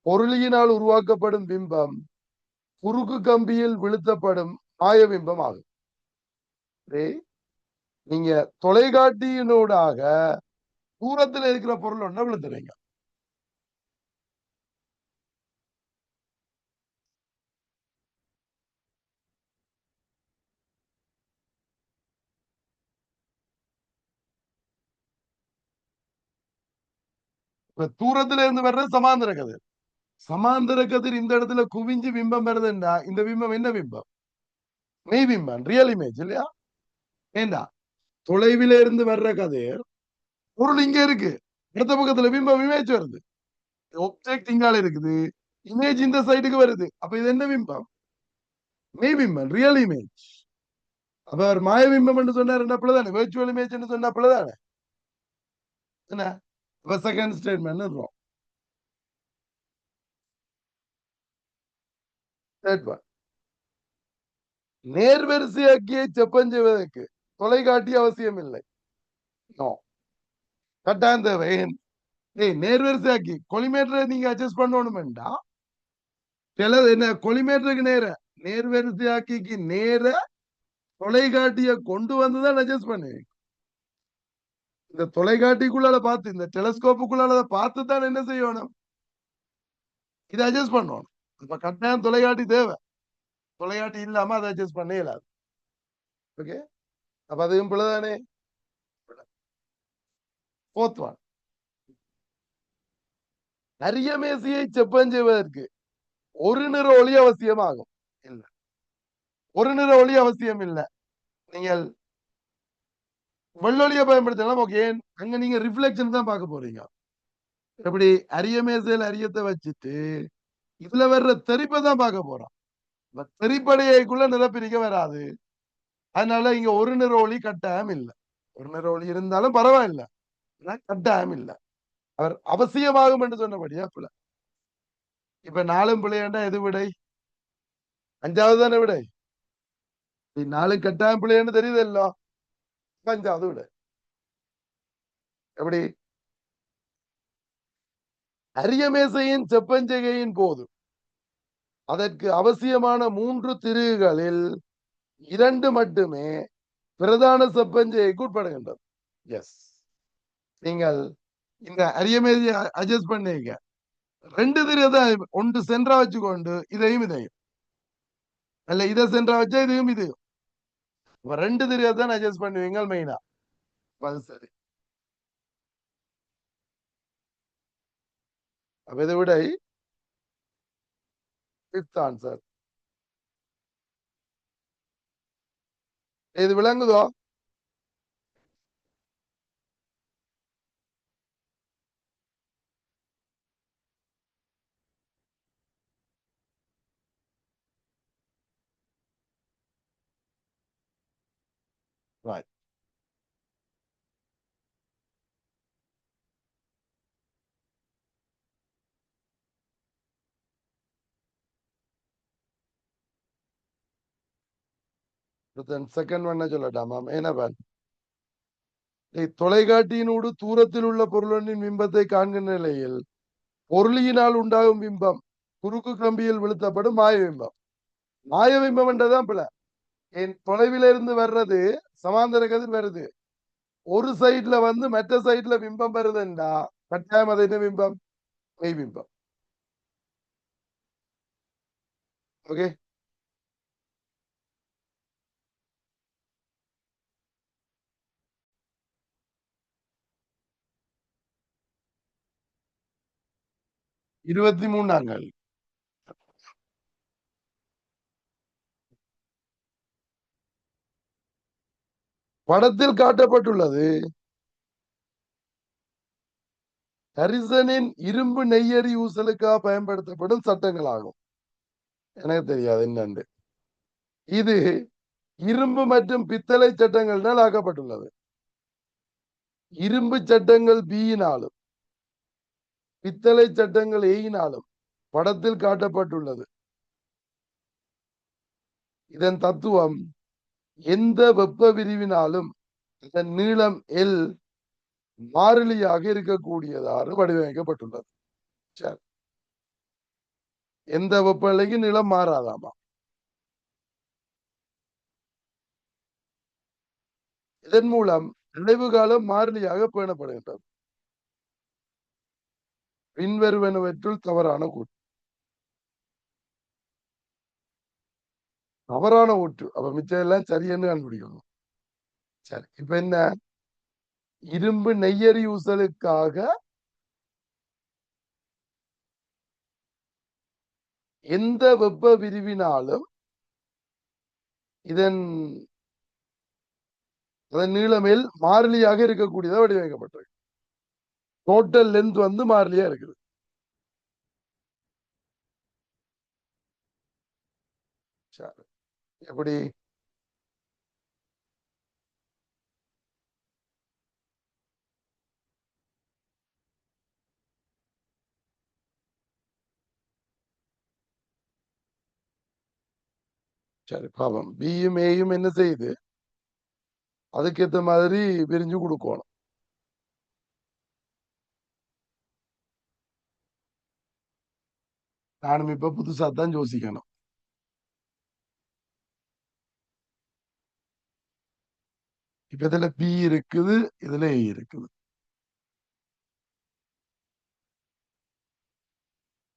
பொருளியினால் உருவாக்கப்படும் பிம்பம் குறுக்கு கம்பியில் விழுத்தப்படும் மாய பிம்பம் ஆகும். நீங்க தொலைக்காட்டியினூடாக தூரத்தில் இருக்கிற பொருள் ஒன்றை விழுத்துறீங்க. தூரத்துல இருந்து வர்ற சமாந்தர கதிர், சமாந்தர கதிர் இந்த இடத்துல குவிஞ்சு பிம்பம் வருதுன்னா இந்த பிம்பம் என்ன பிம்பம்? மெய் பிம்பம், ரியல் இமேஜ் இல்லையா? ஏண்டா தொலைவில இருந்து வர்ற கதிர் பொருள் இங்க இருக்கு, அடுத்த பக்கத்துல பிம்பம் இமேஜ் வருது, ஒப்ஜெக்ட் இங்கால இருக்குது, இமேஜ் இந்த சைடுக்கு வருது. அப்ப இது என்ன பிம்பம்? மெய் பிம்பம், ரியல் இமேஜ். அப்ப அவர் மாய பிம்பம் என்று சொன்னார் என்ன பிள்ளைதானே, வெர்ச்சுவல் இமேஜ் என்று சொன்னா பிள்ளைதானே என்ன. அப்ப செகண்ட் ஸ்டேட்மெண்ட் இருக்கும். தேர்ட் ஒன், நேர்வரிசையாக்கியை செப்பம் செய்வதற்கு தொலைக்காட்டி அவசியம் இல்லை. நோ, கட்டாயம் தேவை. நேர்வரிசையாக்கி கொலிமேட்டரை நீங்க அட்ஜஸ்ட் பண்ணணும்டா, சில என்ன கொலிமேட்டருக்கு நேர நேர்வரிசையாக்கிக்கு நேர தொலைக்காட்டிய கொண்டு வந்துதான் அட்ஜஸ்ட் பண்ணு. இந்த தொலைக்காட்டிக்குள்ளால பார்த்து இந்த டெலஸ்கோப்புக்குள்ளால பார்த்து தான் என்ன செய்யணும், இதை அட்ஜஸ்ட் பண்ணணும். இப்ப கட்டாயம் தொலைக்காட்டி தேவை, தொலைக்காட்டி இல்லாம அதை அட்ஜஸ்ட் பண்ண இயலாது. ஓகே, அப்ப அதையும் பிள்ளைதானே. ஃபோர்த் ஒன், அரியமேசியை செப்பம் செய்வதற்கு ஒரு நிற ஒளி அவசியமாகும். இல்ல, ஒரு நிற ஒளி அவசியம் இல்லை. நீங்கள் வெள்ளொலியை பயன்படுத்தலாம். ஓகே, அங்க நீங்க ரிஃப்ளெக்ஷன் தான் பார்க்க போறீங்க. எப்படி அரியமேசையில் அரியத்தை வச்சுட்டு இதுல வர்ற தெறிப்பை தான் பார்க்க போறோம். தெறிப்படையைக்குள்ள நிலப்பிரிக்க வராது. அதனால இங்க ஒரு நிற ஒளி கட்டாயம் இல்லை. ஒரு நிற ஒளி இருந்தாலும் பரவாயில்லை, கட்டாயம் இல்லை. அவர் அவசியமாகும் என்று சொன்னபடியா பிள்ளை. இப்ப நாலும் பிள்ளையாண்டா எது விடை? அஞ்சாவது தானே விடை. நாலும் கட்டாயம் பிள்ளைன்னு தெரியுது இல்லோ, அஞ்சாவது விடை. எப்படி அரியமேசையின் செப்பஞ்செய்கையின் போது அதற்கு அவசியமான மூன்று திருகுகளில் இரண்டு மட்டுமே பிரதான செப்பஞ்செய்கைக்கு உட்படுகின்றது. எஸ், நீங்கள் இந்த அரியமேதியை அட்ஜஸ்ட் பண்ணீங்க, ரெண்டு திரையதான் ஒன்று சென்றா வச்சுக்கொண்டு இதையும் இதையும், அல்ல இதை சென்றா வச்சா இதையும் இதையும், ரெண்டு திரையதான் அட்ஜஸ்ட் பண்ணுவீங்க மெயினா. அது சரி. அப்ப இதை விட ஃபிஃப்த் ஆன்சர். இது விளங்குதோ? Right. செகண்ட் ஒன்ன சொல்லட்டாமா மேனவன் தொலைக்காட்டியினோடு தூரத்தில் உள்ள பொருளொன்றின் பிம்பத்தை காண்கின்ற நிலையில் பொருளியினால் உண்டாகும் பிம்பம் குறுக்கு கம்பியில் விழுத்தப்படும் மாய பிம்பம். மாய பிம்பம் என்றதான் பிள்ளை. என் தொலைவில இருந்து வர்றது சமாந்தர கதிர் வருது. ஒரு சைட்ல வந்து மற்ற சைட்ல பிம்பம் வருதுண்டா கட்டாயம் அது என்ன பிம்பம்? மெய் பிம்பம். ஓகே. இருபத்தி மூணாங்கள் படத்தில் காட்டப்பட்டுள்ளது ஹரிசனின் இரும்பு நெய்யரி ஊசலுக்காக பயன்படுத்தப்படும் சட்டங்களாகும். எனக்கு தெரியாது என்னண்டு. இது இரும்பு மற்றும் பித்தளை சட்டங்களால் ஆக்கப்பட்டுள்ளது. இரும்பு சட்டங்கள் பியினாலும் பித்தளை சட்டங்கள் ஏயினாலும் படத்தில் காட்டப்பட்டுள்ளது. இதன் தத்துவம் எந்த வெப்ப விரிவினாலும் இதன் நீளம் எல் மாறிலியாக இருக்கக்கூடியதாக வடிவமைக்கப்பட்டுள்ளது. சரி. எந்த வெப்பநிலைக்கு நிலம் மாறாதாமா. இதன் மூலம் நினைவு காலம் மாறிலியாக பேணப்படுகின்றது. பின்வருவனவற்றுள் தவறான கூற்று. தவறான கூற்று. அப்ப மிச்சம் எல்லாம் சரியென்று கண்டுபிடிக்கணும். சரி, இப்ப என்ன? இரும்பு நெய்யரி ஊசலுக்காக எந்த வெப்ப விரிவினாலும் இதன் நீளமேல் மாறிலியாக இருக்கக்கூடியதா வடிவமைக்கப்பட்டிருக்கு. டோட்டல் லென்த் வந்து மாறிலியா இருக்குது. சரி, எப்படி? சரி, பாவம் பியும் ஏயும் என்ன செய்யுது? அதுக்கேற்ற மாதிரி விரிஞ்சு கொடுக்கணும். நானும் இப்ப புதுசா தான் யோசிக்கணும். இப்ப இதுல பி இருக்குது, இதுல ஏ இருக்குது.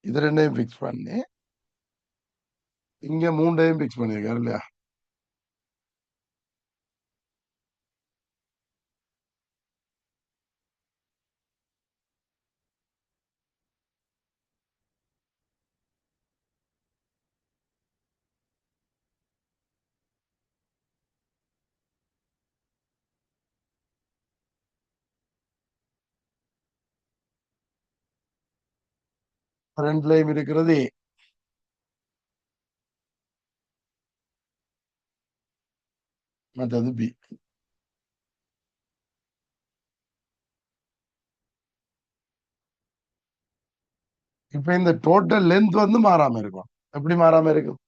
இது ரெண்டையும் பிக்ஸ் பண்ணி இங்க மூண்டையும் பிக்ஸ் பண்ணிருக்காரு இல்லையா? ரெண்டுலயும் இருக்கிறது ஏ, மற்றது பி. இப்ப இந்த டோட்டல் லென்த் வந்து மாறாம இருக்கும். எப்படி மாறாம இருக்கும்?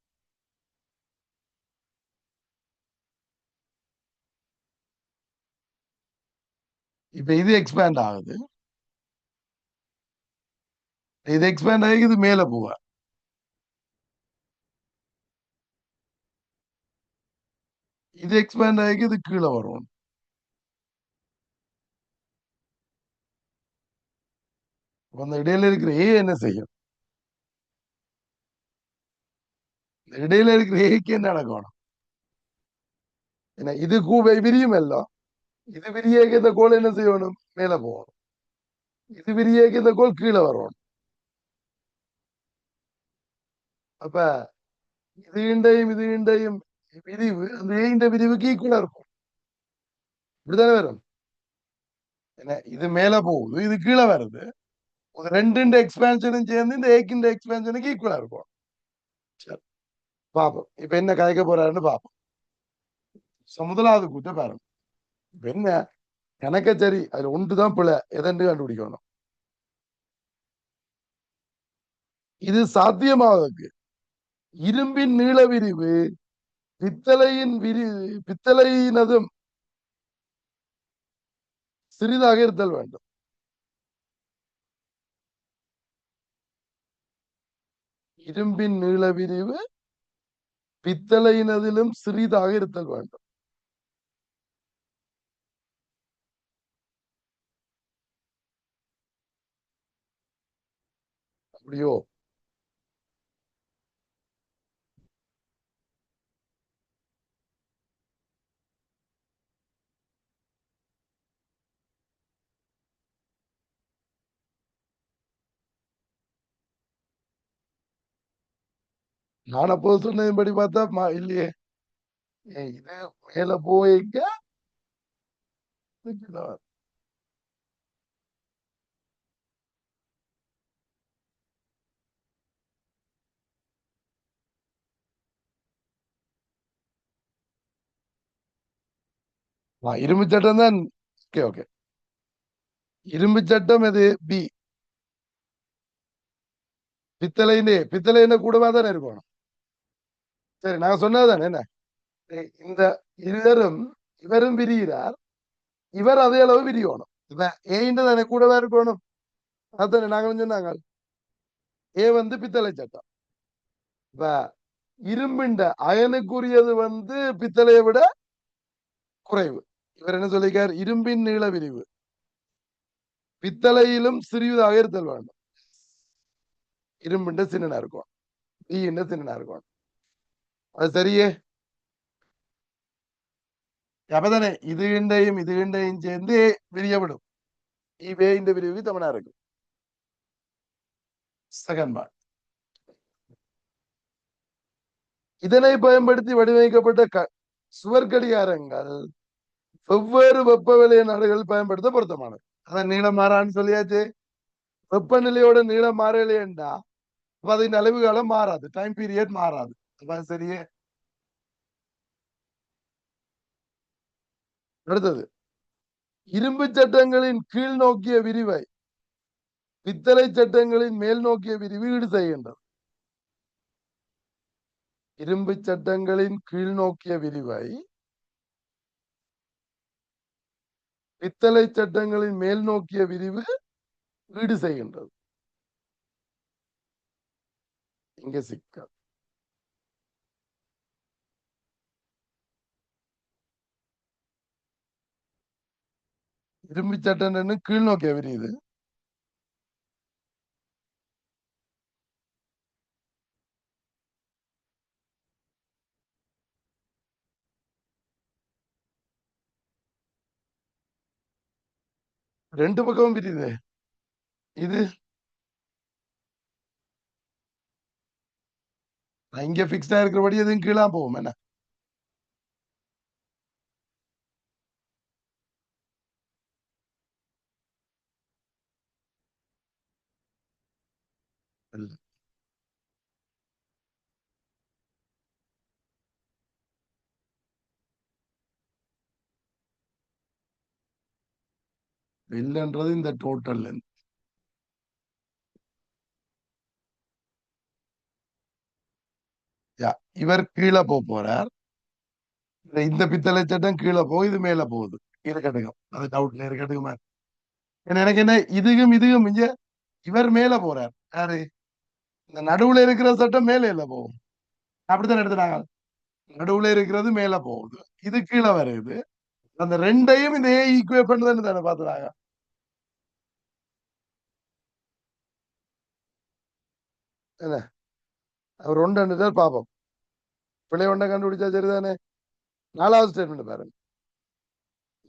இப்ப இது எக்ஸ்பேண்ட் ஆகுது, இது எக்ஸ்பேண்ட் ஆகி இது மேல போவ. இது எக்ஸ்பேண்ட் ஆகி இது கீழே வரும். அந்த இடையில இருக்கிற ஏ என்ன செய்யும்? இடையில இருக்கிற ஏக்கு என்ன நடக்கணும்? ஏன்னா இது கூவை விரியும் எல்லாம். இது விரியேக்கு இந்த கோல் என்ன செய்யணும்? மேல போகணும். இது விரியேக்கு இந்த கோல் கீழே வரணும். அப்ப இது இண்டையும் இது இண்டையும் விரிவு அந்த ஏண்ட விரிவுக்கு ஈக்குவலா இருக்கும். இப்படிதானே வரும். ஏன்னா இது மேல போகுது, இது கீழே வருது. ரெண்டு எக்ஸ்பேன்ஷனும் சேர்ந்து இந்த ஏக்கின்ற எக்ஸ்பேன்ஷனுக்கு ஈக்குவலா இருக்கும். சரி, பாப்போம் இப்ப என்ன கதைக்க போறாருன்னு பாப்போம். முதலாவது கூட்ட பாருங்க. என்ன கணக்க சரி, அதுல ஒன்றுதான் பிழை, எதன்று கண்டுபிடிக்கணும். இது சாத்தியமாவதற்கு இரும்பின் நீள விரிவு பித்தளையின் பித்தளையினதும் சிறிதாக இருத்தல் வேண்டும். இரும்பின் நீள விரிவு பித்தளையினதிலும் சிறிதாக இருத்தல் வேண்டும். அப்படியோ? நான் அப்போது சொன்னதுபடி பார்த்தா இல்லையே. இது மேல போய்க்க 20 சட்டம் தான். ஓகே ஓகே, இரும்பு சட்டம் எது? பி. பித்தளைன்னு கூடவா தானே இருக்கணும். சரி, நாங்க சொன்னதுதானே என்ன. இந்த இருவரும் இவரும் விரிகிறார், இவர் அதே அளவு விரியணும். இப்ப ஏன்றதானே கூடவா இருக்கணும். அதானே நாங்களும் சொன்னாங்க. ஏ வந்து பித்தளை சட்டம். இப்ப இரும்பிண்ட அயனுக்குரியது வந்து பித்தளையை விட குறைவு. இவர் என்ன சொல்லிக்கார்? இரும்பின் நீள விரிவு பித்தளையிலும் சிறியதாக இருத்தல் வேண்டும். இரும்புண்ட சின்னனா இருக்கும், தீயிண்ட சின்னனா இருக்கும். அது சரியே. அப்பதானே இது இண்டையும் இது இண்டையும் சேர்ந்து விரியப்படும். இவே இந்த விரிவு தமிழா இருக்கு. Second part. இதனை பயன்படுத்தி வடிவமைக்கப்பட்ட சுவர் கடிகாரங்கள் வெவ்வேறு வெப்பநிலை நாடுகள் பயன்படுத்த பொருத்தமானது. அதான் நீளம் மாறான்னு சொல்லியாச்சு. வெப்பநிலையோட நீளம் மாறலையேண்டா அப்ப அதன் அளவு காலம் மாறாது, டைம் பீரியட் மாறாது. சரியே. அடுத்தது, இரும்பு சட்டங்களின் கீழ் நோக்கிய விரிவை பித்தளை சட்டங்களின் மேல் நோக்கிய விரிவு ஈடு செய்கின்றது. இரும்பு சட்டங்களின் கீழ் நோக்கிய விரிவை பித்தளை சட்டங்களின் மேல் நோக்கிய விரிவு ஈடு செய்கின்றது. இங்க சிக்கல். இரும்பு சட்டம் கீழ் நோக்கிய விரியுது, ரெண்டு பக்கமும் விரியுது. இது இங்க பிக்ஸ்டா இருக்கிறபடி எதுவும் கீழா போகும் என்ன. இல்லைன்றது இந்த டோட்டல். இவர் கீழே போறார். இந்த பித்தளை சட்டம் கீழே போகும், இது மேல போகுது. இருக்கட்டுக்கும், அது டவுட்ல இருக்கட்டுக்குமா. எனக்கு என்ன, இதுக்கும் இதுக்கும் இங்க இவர் மேல போறார். யாரு? இந்த நடுவுல இருக்கிற சட்டம் மேல இல்ல போகும். அப்படித்தான் எடுத்துனாங்க. நடுவுல இருக்கிறது மேல போகுது, இது கீழே வருது. அந்த ரெண்டையும் இந்த ஏ ஈக்குவேட் பண்ணுதுன்னு தானே பாத்துறாங்க. என்ன, அவர் ஒன்று பாப்போம். பிள்ளை ஒன்றை கண்டுபிடிச்சா சரிதானே. நாலாவது ஸ்டேட்மெண்ட் பாருங்க.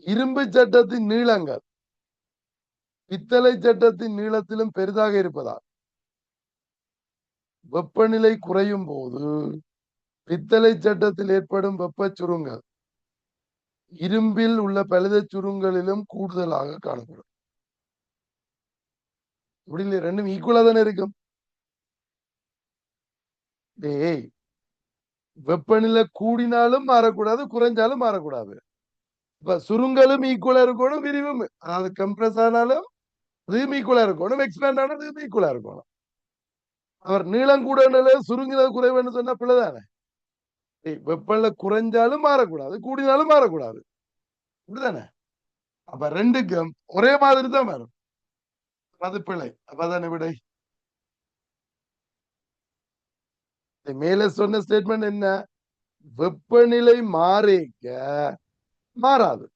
இரும்பு சட்டத்தின் நீளங்கள் பித்தளை சட்டத்தின் நீளத்திலும் பெரிதாக இருப்பதால் வெப்பநிலை குறையும் போது பித்தளை சட்டத்தில் ஏற்படும் வெப்ப சுருங்கல் இரும்பில் உள்ள பழுத சுருங்களிலும் கூடுதலாக காணப்படும். இப்படி இல்லை, ரெண்டும் ஈக்குவலா தானே இருக்கும். வெப்பநிலை கூடினாலும் மாறக்கூடாது, குறைஞ்சாலும் மாறக்கூடாது. இப்ப சுருங்கலும் ஈக்குவலா இருக்கணும், விரிவும் அதாவது கம்ப்ரஸ் ஆனாலும் அதுவும் ஈக்குவலா இருக்கணும், எக்ஸ்பேண்ட் ஆனாலும் அதுவும் ஈக்குவலா இருக்கணும். அவர் நீளம் கூட சுருங்கினது குறைவுன்னு சொன்னா பிள்ளைதானே. வெப்பநிலை குறைஞ்சாலும் மாறக்கூடாது, கூடினாலும் மாறக்கூடாது, இப்படிதானே. அப்ப ரெண்டுக்கும் ஒரே மாதிரி தான் வரும், அது பிழை. அப்பதானே விடை. மேல சொன்ன ஸ்டேட்மெண்ட் என்ன? வெப்பநிலை மாறிக்க மாறாது.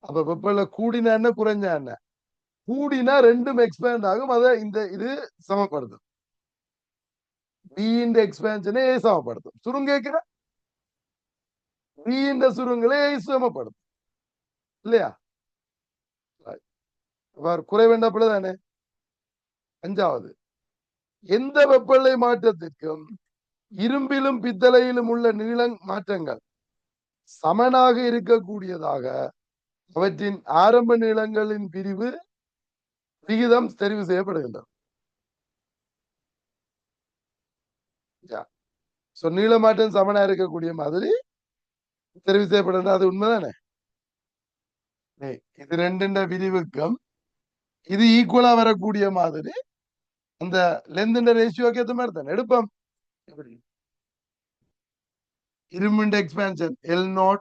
அப்ப வெப்பநிலை கூடினா என்ன, குறைஞ்சா என்ன? கூடினா ரெண்டும் எக்ஸ்பேண்ட் ஆகும், அதை இந்த இது சமப்படுத்தும். பி இந்த எக்ஸ்பேன்ஷனை ஏ சமப்படுத்தும். சுருங்கிக்கிற பி இந்த சுருங்களை ஏ சமப்படுத்தும் இல்லையா? குறை வேண்டாப்புல தானே. அஞ்சாவது, எந்த வெப்பநிலை மாற்றத்திற்கும் இரும்பிலும் பித்தளையிலும் உள்ள நீள மாற்றங்கள் சமனாக இருக்கக்கூடியதாக அவற்றின் ஆரம்ப நீளங்களின் பிரிவு விகிதம் தெரிவு செய்யப்படுகின்றது. நீள மாற்றம் சமனா இருக்கக்கூடிய மாதிரி தெரிவு செய்யப்படுறது, அது உண்மைதானே. இது ரெண்டு விரிவுக்கும் இது ஈக்குவலா வரக்கூடிய மாதிரி அந்த லென்த் ரேஷியோக்கு ஏற்ற மாதிரி தானே எடுப்போம். இருமுண்ட expansion L0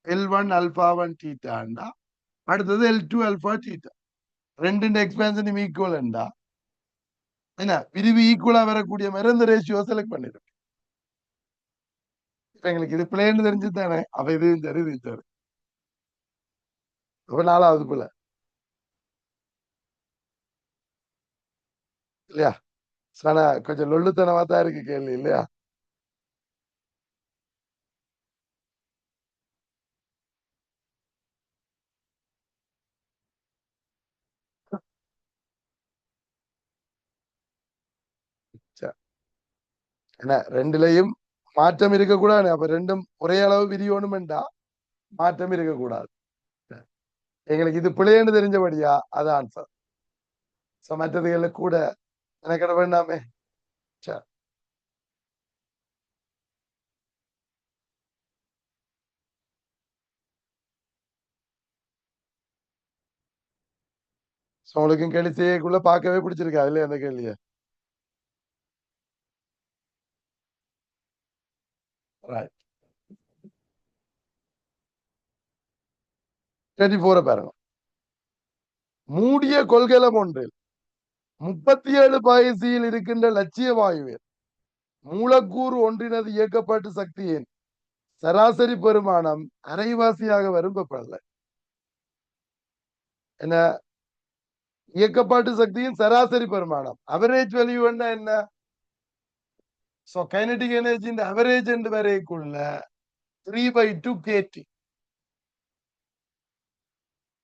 L1 alpha 1 theta அடுத்தது L2 alpha theta ரெண்டு எக்ஸ்பேன்ஷன் ஈக்குவல் என்ன பிரிவு ஈக்குவலா வரக்கூடிய மாதிரி இந்த ரேஷியோ செலக்ட் பண்ணிடும். இப்ப எங்களுக்கு இது பிளேன்னு தெரிஞ்சு தானே, அப்ப இதுவும் சரி இது சரி. அப்ப நாலாவது பிள்ளை இல்லையா? ஆனா கொஞ்சம் லொல்லுத்தனமா தான் இருக்கு கேள்வி இல்லையா? என்ன ரெண்டுலயும் மாற்றம் இருக்கக்கூடாது. அப்ப ரெண்டும் ஒரே அளவு விரியோணுமெண்டா மாற்றம் இருக்கக்கூடாது. எங்களுக்கு இது பிள்ளைன்னு தெரிஞ்சபடியா அது ஆன்சர். மற்றதுகளை கூட எனக்கிட வேண்டாமே. சரி, உங்களுக்கும் கேள்வி செய்யக்குள்ள பார்க்கவே பிடிச்சிருக்கா இல்லையா அந்த கேள்விய? ரைட். 34 பாருங்க. மூடிய கொள்கலம் ஒன்றில் 37 பாய்சியில் இருக்கின்ற லட்சிய வாயுவில் மூலக்கூறு ஒன்றினது இயக்கப்பாட்டு சக்தியின் சராசரி பெருமானம் அரைவாசியாக வரும் வெப்பநிலை என்ன? இயக்கப்பாட்டு சக்தியின் சராசரி பெருமானம் அவரேஜ் வேல்யூ என்ன? சோ கைனடிக் எனர்ஜி அவரேஜ் என்று வரைக்குள்ள 3/2 kT.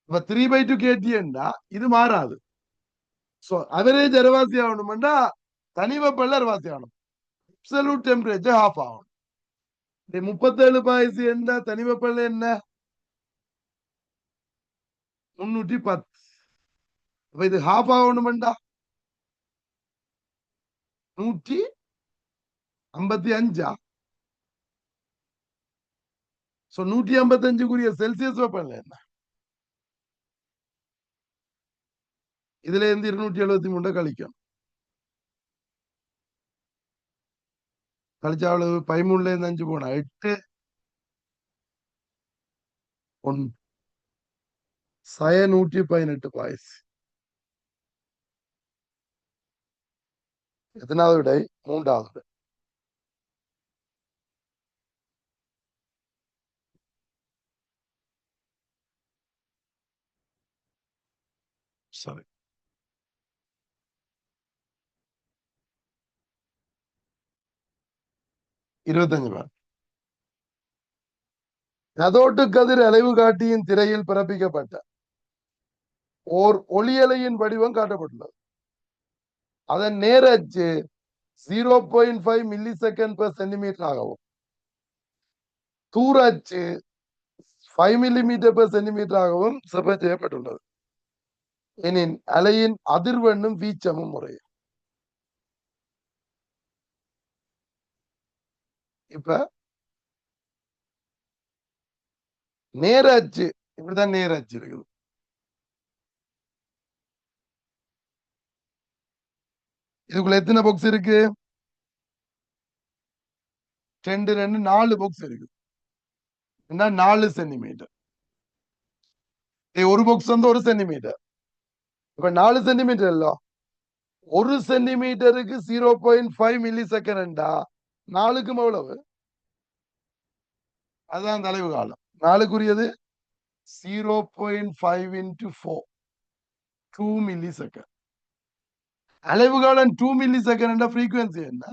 இப்ப 3/2 kT என்றா இது மாறாது. சோ அவரேஜ் அரைவாசி ஆகணும்னா தனி வெப்பநிலை அரைவாசி ஆகணும். அப்சல்யூட் டெம்பரேச்சர் ஹாஃப் ஆகணும். 37 பாய்சி என்ன தனி வெப்பநிலை என்ன? 310. அப்ப இது ஹாஃப் ஆகணும்டா 155. சோ 155க்குரிய செல்சியஸ் வெப்பநிலை என்ன? இதுல இருந்து 273 கழிக்கும். கழிச்சா அவ்வளவு 13ல இருந்து 5 போனா 8 1 118 பாய்ஸ். எத்தனாவது விடை? மூன்றாவது விடை. சரி, 25 பேர். கதோட்டு கதிர் அலைவு காட்டியின் திரையில் பிறப்பிக்கப்பட்ட ஓர் ஒளியலையின் வடிவம் காட்டப்பட்டுள்ளது. அதன் நேர அச்சு 0.5 மில்லி செகண்ட் பெர் சென்டிமீட்டர் ஆகவும் தூர அச்சு 5 மில்லிமீட்டர் பெர் சென்டிமீட்டர் ஆகவும் செப்பரேட் செய்யப்பட்டுள்ளது எனின் அலையின் அதிர்வெண்ணும் வீச்சமும் முறையும். இப்ப நேர அச்சு இப்படிதான் நேர் அச்சு இருக்குது. இதுக்குள்ள எத்தனை பாக்ஸ் இருக்கு? 2 2 4 பாக்ஸ் இருக்கு. என்ன 4 சென்டிமீட்டர். ஒரு பாக்ஸ் வந்து 1 சென்டிமீட்டர். இப்ப 4 சென்டிமீட்டர் இல்ல, 1 சென்டிமீட்டருக்கு 0.5 மில்லி செகண்டா, 4க்கும் எவ்வளவு? அதுதான் தலைவு காலம். 4க்குரியது 0.5 into 4, 2 மில்லி செகண்ட். அலைவு காலம் 2 மில்லி செகண்ட். ஃப்ரீக்வன்சி என்ன?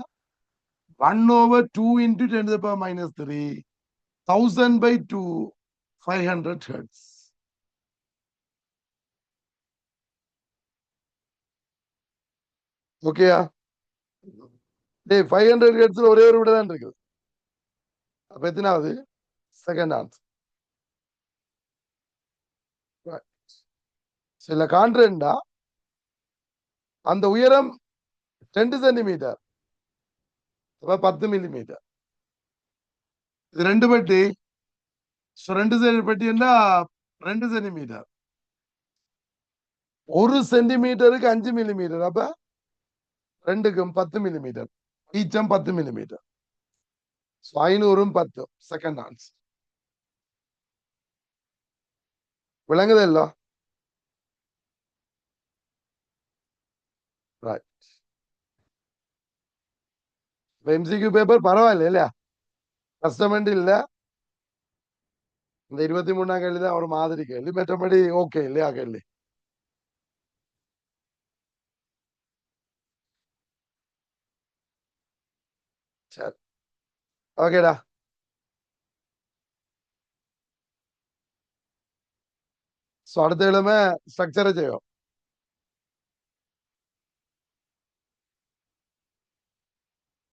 1/2 into 10⁻³ 1000/2, 500 ஹெர்ட்ஸ். ஓகேயா? 500 ஹெர்ட்ஸ்ல ஒரே ஒரு விட தான் இருக்குது. அப்ப எத்தனாவது? Second answer. சில காண்றேன்டா அந்த உயரம் 2 சென்டிமீட்டர், 10 மில்லிமீட்டர். இது 2 பெட்டி. 2 பெட்டி என்ன? 2 சென்டிமீட்டர். 1 சென்டிமீட்டருக்கு 5 மில்லிமீட்டர். அப்ப ரெண்டுக்கும் 10 மில்லிமீட்டர். ஈச்சம் 10 மில்லிமீட்டர். 500ம் 10. Second answer. விளங்குதல்ல? ரைட். எம்சிக்யூ பேப்பர் பரவாயில்ல இல்லையா? கஷ்டமெண்ட் இல்ல. இந்த 23ஆம் கேள்வி தான் ஒரு மாதிரி கேள்வி. மற்றபடி ஓகே இல்லையா கேள்வி? சரி, ஓகேடா. அடுத்த கிழமை ஸ்ட்ரக்சரை செய்வோம்.